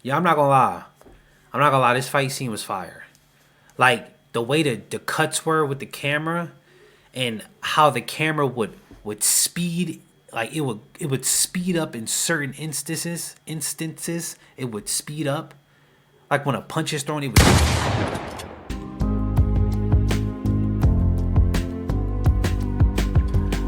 Yeah, I'm not gonna lie. I'm not gonna lie. This fight scene was fire. Like the way the cuts were with the camera, and how the camera would speed, like it would speed up in certain instances it would speed up, like when a punch is thrown it would.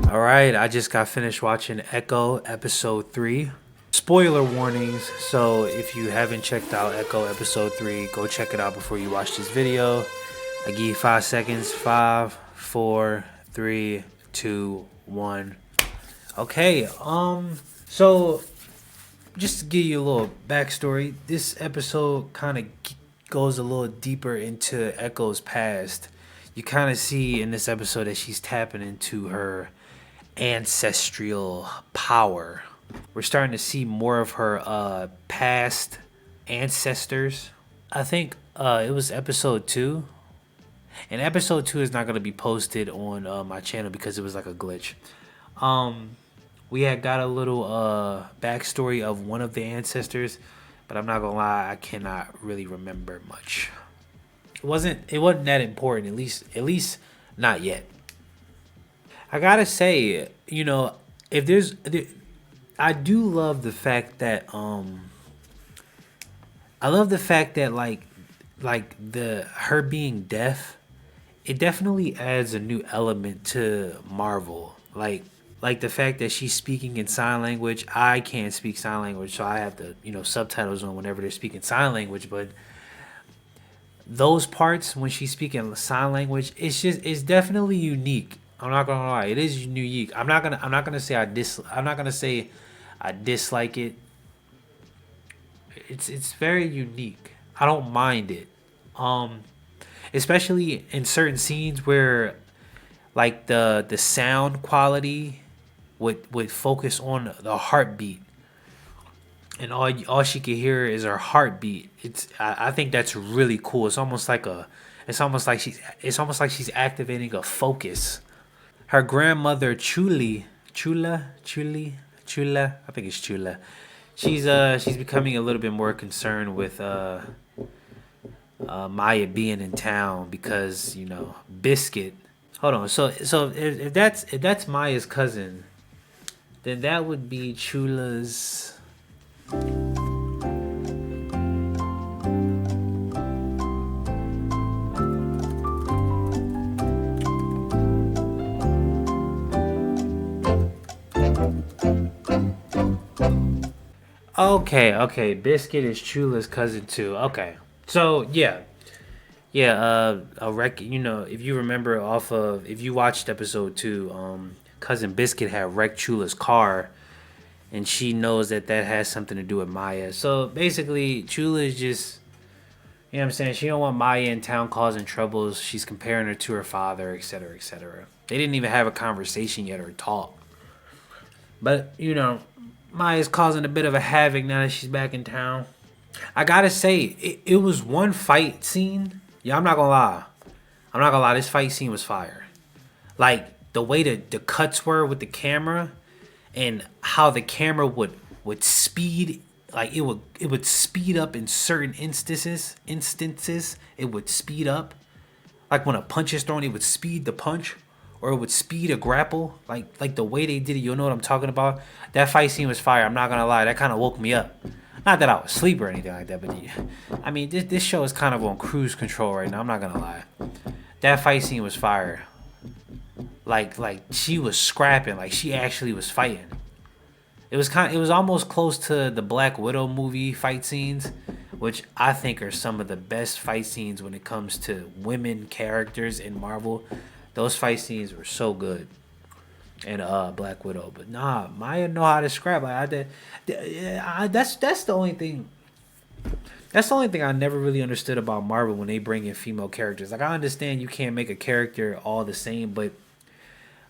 All right, I just got finished watching Echo episode 3. Spoiler warnings, so if you haven't checked out Echo episode 3, go check it out before you watch this video. I give you 5 seconds. 5, 4, 3, 2, 1. Okay, so just to give you a little backstory, this episode kind of goes a little deeper into Echo's past. You kind of see in this episode that she's tapping into her ancestral power. We're starting to see more of her past ancestors. I think it was episode 2. And episode 2 is not going to be posted on my channel because it was like a glitch. We had got a little backstory of one of the ancestors, but I'm not gonna lie, I cannot really remember much. It wasn't that important, at least not yet. I gotta say, if I do love the fact that like the her being deaf, it definitely adds a new element to Marvel. Like the fact that she's speaking in sign language. I can't speak sign language, so I have to, subtitles on whenever they're speaking sign language. But those parts when she's speaking sign language, it's definitely unique. I'm not gonna lie, it is unique. I'm not gonna say I dislike it. It's very unique. I don't mind it. Um, Especially in certain scenes where like the sound quality would focus on the heartbeat, and all she could hear is her heartbeat. I think that's really cool. It's almost like she's activating a focus. Her grandmother Chula, I think it's Chula. She's becoming a little bit more concerned with Maya being in town because Biscuit. Hold on. So if that's Maya's cousin, then that would be Chula's. Okay. Biscuit is Chula's cousin too. Okay. So yeah. A wreck. If you remember if you watched episode 2, cousin Biscuit had wrecked Chula's car, and she knows that has something to do with Maya. So basically, Chula is just, what I'm saying, she don't want Maya in town causing troubles. She's comparing her to her father, etc., etc. They didn't even have a conversation yet or talk. But Maya's causing a bit of a havoc now that she's back in town. I gotta say, it was one fight scene. Yeah, I'm not gonna lie. This fight scene was fire. Like the way the cuts were with the camera, and how the camera would speed, like it would speed up in certain instances it would speed up, like when a punch is thrown it would speed the punch, or it would speed a grapple, like the way they did it. You'll know what I'm talking about. That fight scene was fire. I'm not gonna lie, that kind of woke me up. Not that I was asleep or anything like that, but yeah, I mean, this show is kind of on cruise control right now. I'm not gonna lie, that fight scene was fire. Like she was scrapping, like she actually was fighting. It was almost close to the Black Widow movie fight scenes, which I think are some of the best fight scenes when it comes to women characters in Marvel. Those fight scenes were so good in Black Widow. But nah, Maya know how to scrap. That's the only thing. That's the only thing I never really understood about Marvel when they bring in female characters. Like, I understand you can't make a character all the same, but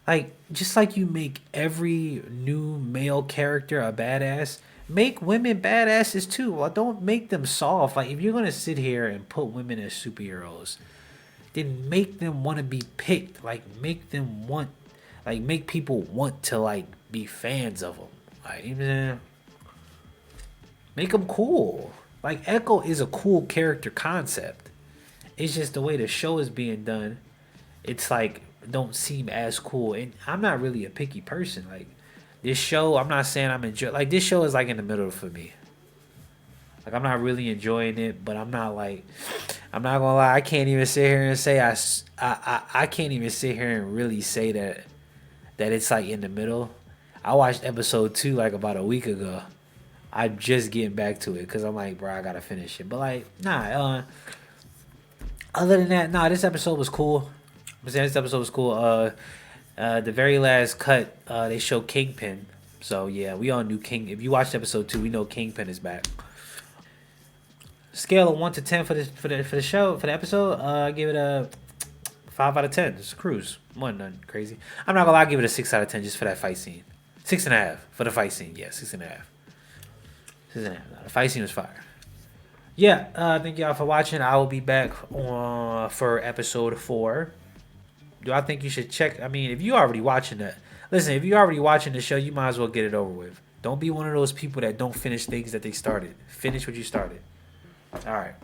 like, just like you make every new male character a badass, make women badasses too. Well, don't make them soft. Like, if you're gonna sit here and put women as superheroes, then make them want to be picked. Like, make people want to like be fans of them. Like, make them cool. Like Echo is a cool character concept. It's just the way the show is being done. It's like don't seem as cool. And I'm not really a picky person. Like this show, I'm not saying I'm enjoying. Like this show is like in the middle for me. Like I'm not really enjoying it, but I'm not like I'm not gonna lie. I can't even sit here and say I can't even sit here and really say that it's like in the middle. I watched episode 2 like about a week ago. I'm just getting back to it because I'm like, bro, I gotta finish it. But like, nah. Other than that, nah. This episode was cool. I'm saying this episode was cool. The very last cut, they show Kingpin. So yeah, we all knew King. If you watched episode 2, we know Kingpin is back. Scale of 1 to 10 for the show for the episode. I give it a 5 out of 10. It's a cruise. One nothing crazy. I'm not gonna lie, I give it a 6 out of 10 just for that fight scene. 6.5 for the fight scene. Yeah, 6.5. 6.5. No, the fight scene was fire. Yeah, thank y'all for watching. I will be back for episode 4. Do I think you should check? I mean, if you already watching that, listen. If you already watching the show, you might as well get it over with. Don't be one of those people that don't finish things that they started. Finish what you started. All right.